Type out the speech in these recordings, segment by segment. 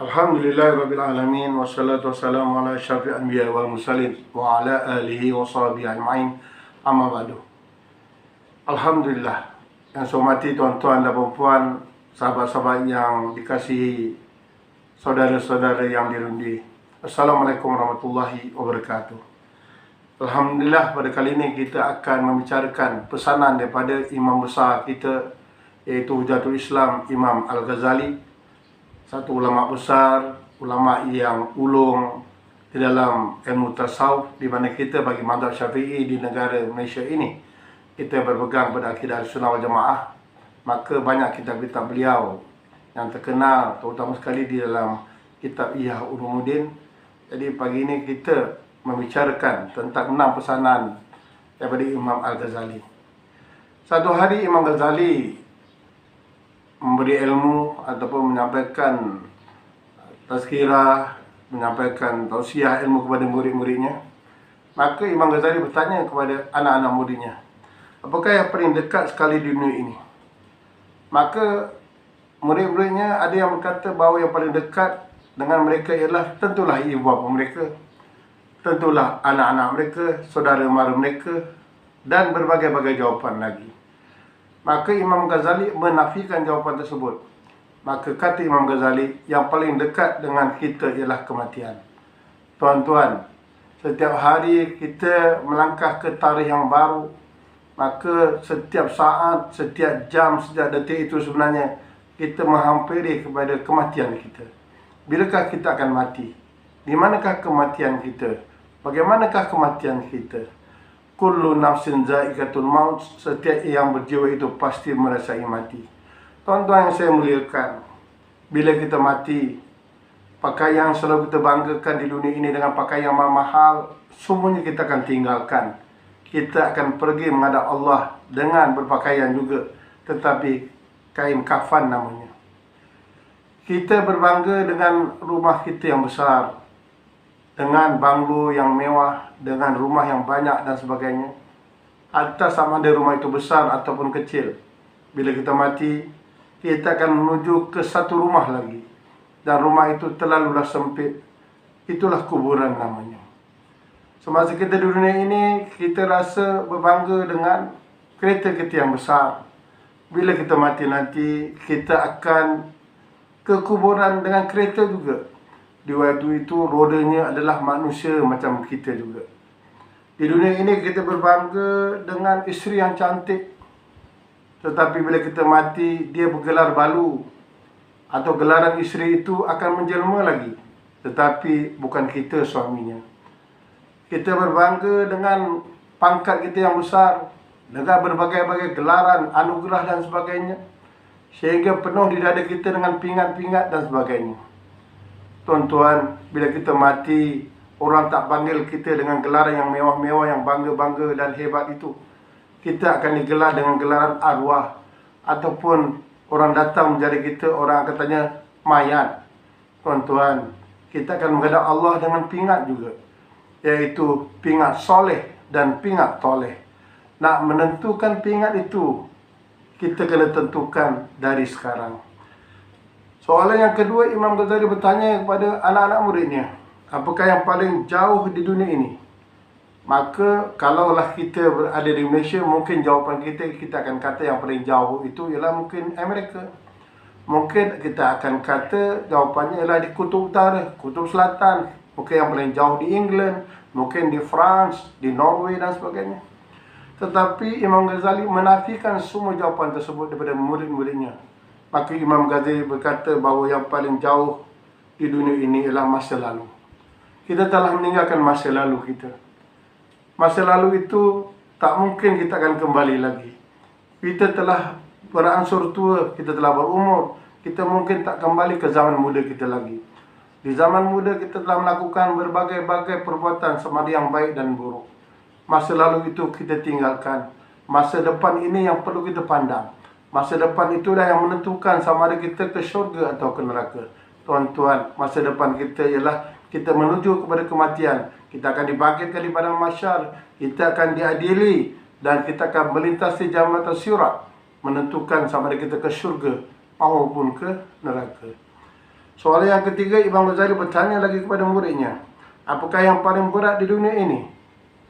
Alhamdulillahirrabbilalamin. Wassalatu wassalamu ala asyrafil anbiya wal mursalin wa ala alihi wa sahbihi ajma'in. Amma ba'du. Alhamdulillah, yang saya hormati tuan-tuan dan puan-puan, sahabat-sahabat yang dikasihi, saudara-saudara yang dirundi. Assalamualaikum warahmatullahi wabarakatuh. Alhamdulillah, pada kali ini kita akan membicarakan pesanan daripada imam besar kita, iaitu Hujatul Islam Imam Al-Ghazali, satu ulama besar, ulama yang ulung di dalam ilmu tasawuf, di mana kita bagi mazhab Syafi'i di negara Malaysia ini, kita berpegang pada akidah Sunnah wal Jamaah. Maka banyak kitab-kitab beliau yang terkenal, terutama sekali di dalam kitab Ihya Ulumuddin. Jadi pagi ini kita membicarakan tentang 6 pesanan daripada Imam Al-Ghazali. Satu hari Imam Ghazali memberi ilmu ataupun menyampaikan tazkirah, menyampaikan tausiah ilmu kepada murid-muridnya. Maka Imam Ghazali bertanya kepada anak-anak muridnya, apakah yang paling dekat sekali di dunia ini? Maka murid-muridnya ada yang berkata bahawa yang paling dekat dengan mereka ialah tentulah ibu bapa mereka, tentulah anak-anak mereka, saudara mara mereka, dan berbagai-bagai jawapan lagi. Maka Imam Ghazali menafikan jawapan tersebut. Maka kata Imam Ghazali, yang paling dekat dengan kita ialah kematian. Tuan-tuan, setiap hari kita melangkah ke tarikh yang baru. Maka setiap saat, setiap jam, setiap detik itu sebenarnya kita menghampiri kepada kematian kita. Bilakah kita akan mati? Di manakah kematian kita? Bagaimanakah kematian kita? Kullu nafsin za'iqatul maut, setiap yang berjiwa itu pasti merasai mati. Tuan-tuan yang saya muliakan, bila kita mati, pakaian yang selalu kita banggakan di dunia ini dengan pakaian yang mahal, semuanya kita akan tinggalkan. Kita akan pergi menghadap Allah dengan berpakaian juga, tetapi kain kafan namanya. Kita berbangga dengan rumah kita yang besar, dengan banglo yang mewah, dengan rumah yang banyak dan sebagainya. Atas sama ada rumah itu besar ataupun kecil, bila kita mati, kita akan menuju ke satu rumah lagi, dan rumah itu terlalulah sempit. Itulah kuburan namanya. Semasa kita di dunia ini, kita rasa berbangga dengan kereta kita yang besar. Bila kita mati nanti, kita akan ke kuburan dengan kereta juga. Di waktu itu rodanya adalah manusia macam kita juga. Di dunia ini kita berbangga dengan isteri yang cantik, tetapi bila kita mati, dia bergelar balu, atau gelaran isteri itu akan menjelma lagi, tetapi bukan kita suaminya. Kita berbangga dengan pangkat kita yang besar, dengan berbagai-bagai gelaran, anugerah dan sebagainya, sehingga penuh di dada kita dengan pingat-pingat dan sebagainya. Tuan-tuan, bila kita mati, orang tak panggil kita dengan gelaran yang mewah-mewah, yang bangga-bangga dan hebat itu. Kita akan digelar dengan gelaran arwah, ataupun orang datang menjadi kita, orang akan tanya mayat. Tuan-tuan, kita akan menghadap Allah dengan pingat juga, iaitu pingat soleh dan pingat toleh. Nak menentukan pingat itu, kita kena tentukan dari sekarang. Soalan yang kedua, Imam Ghazali bertanya kepada anak-anak muridnya, apakah yang paling jauh di dunia ini? Maka kalaulah kita berada di Malaysia, mungkin jawapan kita akan kata yang paling jauh itu ialah mungkin Amerika. Mungkin kita akan kata jawapannya ialah di Kutub Utara, Kutub Selatan. Mungkin yang paling jauh di England, mungkin di France, di Norway dan sebagainya. Tetapi Imam Ghazali menafikan semua jawapan tersebut daripada murid-muridnya. Maka Imam Ghazali berkata bahawa yang paling jauh di dunia ini ialah masa lalu. Kita telah meninggalkan masa lalu kita. Masa lalu itu tak mungkin kita akan kembali lagi. Kita telah beransur tua, kita telah berumur, kita mungkin tak kembali ke zaman muda kita lagi. Di zaman muda kita telah melakukan berbagai-bagai perbuatan sama ada yang baik dan buruk. Masa lalu itu kita tinggalkan. Masa depan ini yang perlu kita pandang. Masa depan itulah yang menentukan sama ada kita ke syurga atau ke neraka. Tuan-tuan, masa depan kita ialah kita menuju kepada kematian. Kita akan dibangkitkan di padang mahsyar, kita akan diadili, dan kita akan melintasi jambatan sirat, menentukan sama ada kita ke syurga maupun ke neraka. Soalan yang ketiga, Imam Ghazali bertanya lagi kepada muridnya, apakah yang paling berat di dunia ini?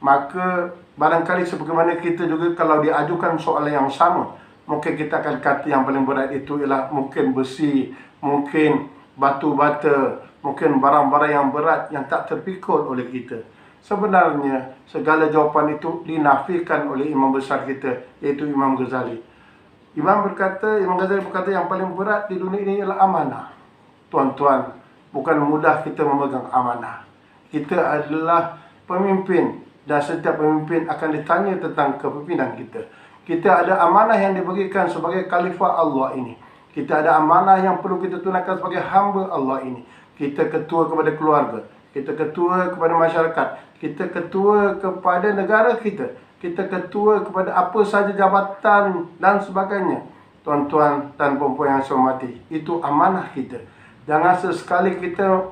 Maka barangkali sebagaimana kita juga kalau diajukan soalan yang sama, mungkin kita akan kata yang paling berat itu ialah mungkin besi, mungkin batu bata, mungkin barang-barang yang berat yang tak terpikul oleh kita. Sebenarnya segala jawapan itu dinafikan oleh imam besar kita, iaitu Imam Ghazali. Imam Ghazali berkata yang paling berat di dunia ini ialah amanah. Tuan-tuan, bukan mudah kita memegang amanah. Kita adalah pemimpin dan setiap pemimpin akan ditanya tentang kepimpinan kita. Kita ada amanah yang diberikan sebagai khalifah Allah ini. Kita ada amanah yang perlu kita tunaikan sebagai hamba Allah ini. Kita ketua kepada keluarga, kita ketua kepada masyarakat, kita ketua kepada negara kita, kita ketua kepada apa sahaja jabatan dan sebagainya. Tuan-tuan dan puan-puan yang saya hormati, itu amanah kita. Jangan sesekali kita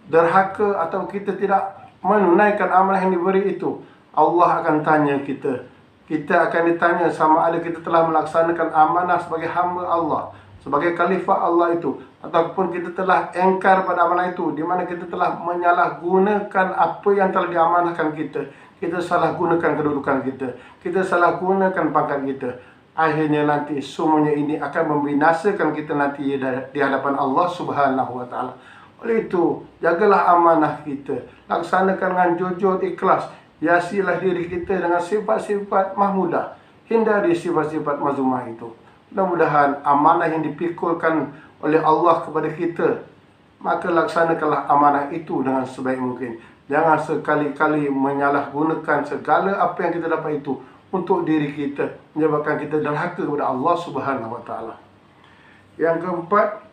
derhaka atau kita tidak menunaikan amanah yang diberi itu. Allah akan tanya kita. Kita akan ditanya sama ada kita telah melaksanakan amanah sebagai hamba Allah, sebagai khalifah Allah itu, ataupun kita telah engkar pada amanah itu, di mana kita telah menyalahgunakan apa yang telah diamanahkan kita. Kita salah gunakan kedudukan kita, kita salah gunakan pangkat kita. Akhirnya nanti semuanya ini akan membinasakan kita nanti di hadapan Allah Subhanahu wa taala. Oleh itu, jagalah amanah kita, laksanakan dengan jujur ikhlas, hiasilah diri kita dengan sifat-sifat mahmudah, hindari sifat-sifat mazmumah itu. Mudah-mudahan amanah yang dipikulkan oleh Allah kepada kita, maka laksanakanlah amanah itu dengan sebaik mungkin. Jangan sekali-kali menyalahgunakan segala apa yang kita dapat itu untuk diri kita, menyebabkan kita derhaka kepada Allah Subhanahu wa taala. Yang keempat,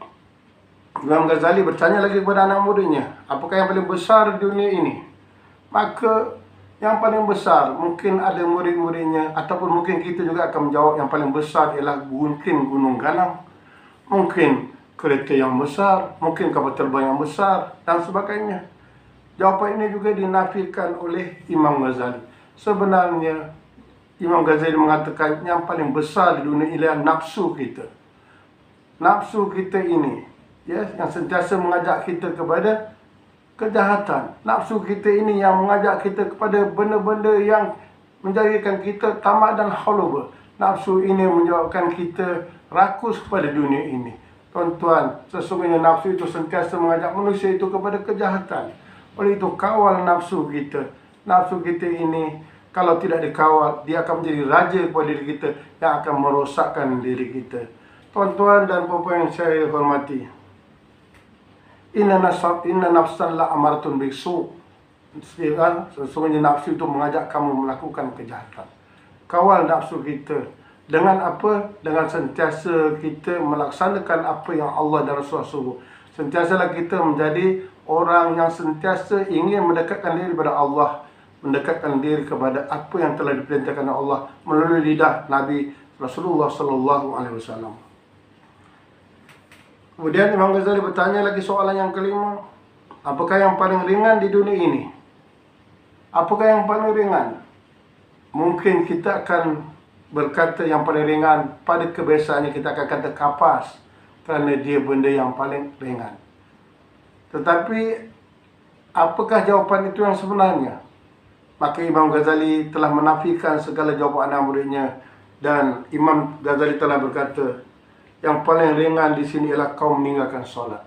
Imam Ghazali bertanya lagi kepada anak muridnya, apakah yang paling besar di dunia ini? Maka yang paling besar, mungkin ada murid-muridnya ataupun mungkin kita juga akan menjawab yang paling besar ialah mungkin gunung ganang, mungkin kereta yang besar, mungkin kapal terbang yang besar dan sebagainya. Jawapan ini juga dinafikan oleh Imam Ghazali. Sebenarnya Imam Ghazali mengatakan yang paling besar di dunia ialah nafsu kita. Nafsu kita ini, ya, yang sentiasa mengajak kita kepada kejahatan. Nafsu kita ini yang mengajak kita kepada benda-benda yang menjadikan kita tamak dan haluba. Nafsu ini menyebabkan kita rakus kepada dunia ini. Tuan-tuan, sesungguhnya nafsu itu sentiasa mengajak manusia itu kepada kejahatan. Oleh itu, kawal nafsu kita. Nafsu kita ini, kalau tidak dikawal, dia akan menjadi raja kepada diri kita yang akan merosakkan diri kita. Tuan-tuan dan puan-puan yang saya hormati, Inna nafsan la amaratun bisu. Sesungguhnya nafsu itu mengajak kamu melakukan kejahatan. Kawal nafsu kita. Dengan apa? Dengan sentiasa kita melaksanakan apa yang Allah dan Rasulullah suruh. Sentiasalah kita menjadi orang yang sentiasa ingin mendekatkan diri kepada Allah, mendekatkan diri kepada apa yang telah diperintahkan oleh Allah melalui lidah Nabi Rasulullah sallallahu alaihi wasallam. Kemudian Imam Ghazali bertanya lagi soalan yang kelima, apakah yang paling ringan di dunia ini? Apakah yang paling ringan? Mungkin kita akan berkata yang paling ringan, pada kebiasaannya kita akan kata kapas, kerana dia benda yang paling ringan. Tetapi apakah jawapan itu yang sebenarnya? Maka Imam Ghazali telah menafikan segala jawapan anak muridnya, dan Imam Ghazali telah berkata, yang paling ringan di sini ialah kau meninggalkan solat.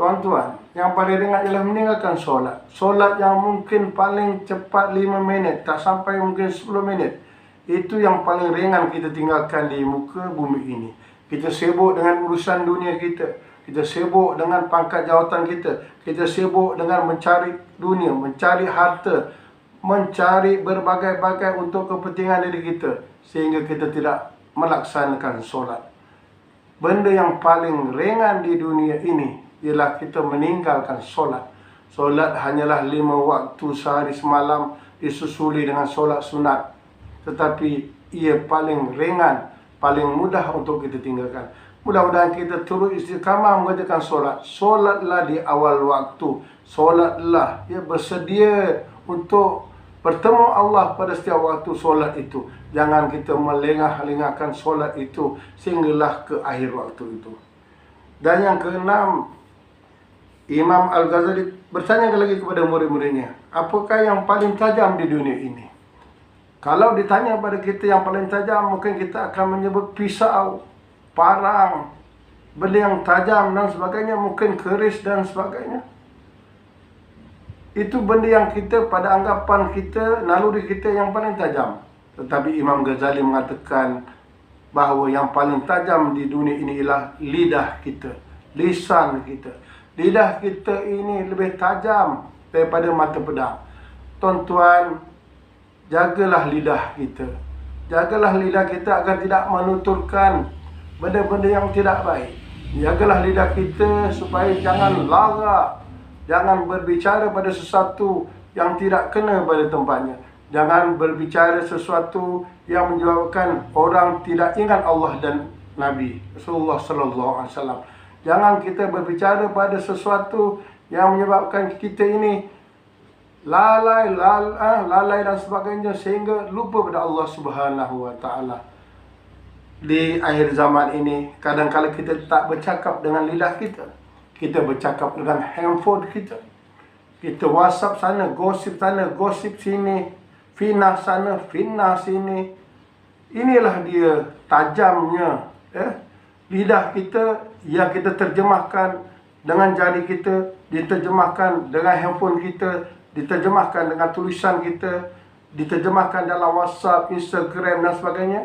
Tuan-tuan, yang paling ringan ialah meninggalkan solat. Solat yang mungkin paling cepat 5 minit, tak sampai mungkin 10 minit. Itu yang paling ringan kita tinggalkan di muka bumi ini. Kita sibuk dengan urusan dunia kita. Kita sibuk dengan pangkat jawatan kita. Kita sibuk dengan mencari dunia, mencari harta, mencari berbagai-bagai untuk kepentingan diri kita, sehingga kita tidak melaksanakan solat. Benda yang paling ringan di dunia ini ialah kita meninggalkan solat. Solat hanyalah 5 waktu sehari semalam disusuli dengan solat sunat. Tetapi ia paling ringan, paling mudah untuk kita tinggalkan. Mudah-mudahan kita turut istiqamah mengerjakan solat. Solatlah di awal waktu. Solatlah, ya, bersedia untuk bertemu Allah pada setiap waktu solat itu. Jangan kita melengah-lengahkan solat itu sehinggalah ke akhir waktu itu. Dan yang keenam, Imam Al-Ghazali bertanya lagi kepada murid-muridnya, apakah yang paling tajam di dunia ini? Kalau ditanya pada kita yang paling tajam, mungkin kita akan menyebut pisau, parang, benda yang tajam dan sebagainya, mungkin keris dan sebagainya. Itu benda yang kita, pada anggapan kita, naluri kita yang paling tajam. Tetapi Imam Ghazali mengatakan bahawa yang paling tajam di dunia ini ialah lidah kita, lisan kita. Lidah kita ini lebih tajam daripada mata pedang. Tuan-tuan, jagalah lidah kita. Jagalah lidah kita agar tidak menuturkan benda-benda yang tidak baik. Jagalah lidah kita supaya jangan lara, jangan berbicara pada sesuatu yang tidak kena pada tempatnya. Jangan berbicara sesuatu yang menyebabkan orang tidak ingat Allah dan Nabi Rasulullah sallallahu alaihi wasallam. Jangan kita berbicara pada sesuatu yang menyebabkan kita ini lalai dan sebagainya sehingga lupa pada Allah Subhanahu wa taala. Di akhir zaman ini, kadang-kadang kita tak bercakap dengan lidah kita. Kita bercakap dengan handphone kita. Kita WhatsApp sana, gosip sini, fitnah sana, fitnah sini. Inilah dia tajamnya lidah kita yang kita terjemahkan dengan jari kita, diterjemahkan dengan handphone kita, diterjemahkan dengan tulisan kita, diterjemahkan dalam WhatsApp, Instagram dan sebagainya.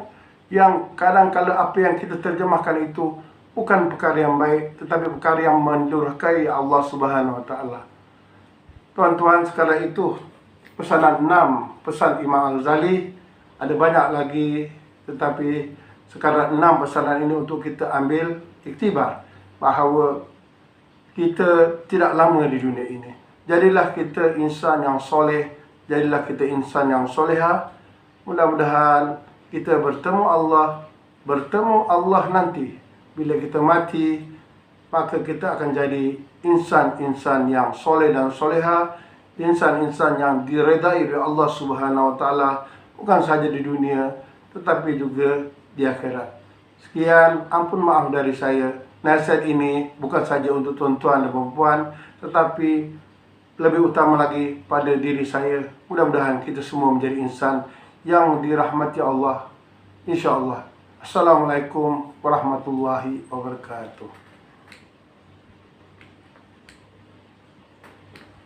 Yang kadang-kadang apa yang kita terjemahkan itu bukan perkara yang baik, tetapi perkara yang mendurhakai Allah Subhanahu wa taala. Tuan-tuan sekalian, itu pesanan 6 pesan Imam Al-Ghazali. Ada banyak lagi, tetapi sekarang 6 pesanan ini untuk kita ambil iktibar bahawa kita tidak lama di dunia ini. Jadilah kita insan yang soleh, jadilah kita insan yang soleha. Mudah-mudahan kita bertemu Allah nanti. Bila kita mati, maka kita akan jadi insan-insan yang soleh dan soleha, insan-insan yang diredai oleh Allah Subhanahu wa taala, bukan saja di dunia tetapi juga di akhirat. Sekian, ampun maaf dari saya. Nasihat ini bukan saja untuk tuan-tuan dan puan-puan, tetapi lebih utama lagi pada diri saya. Mudah-mudahan kita semua menjadi insan yang dirahmati Allah, insya Allah. Assalamualaikum warahmatullahi wabarakatuh.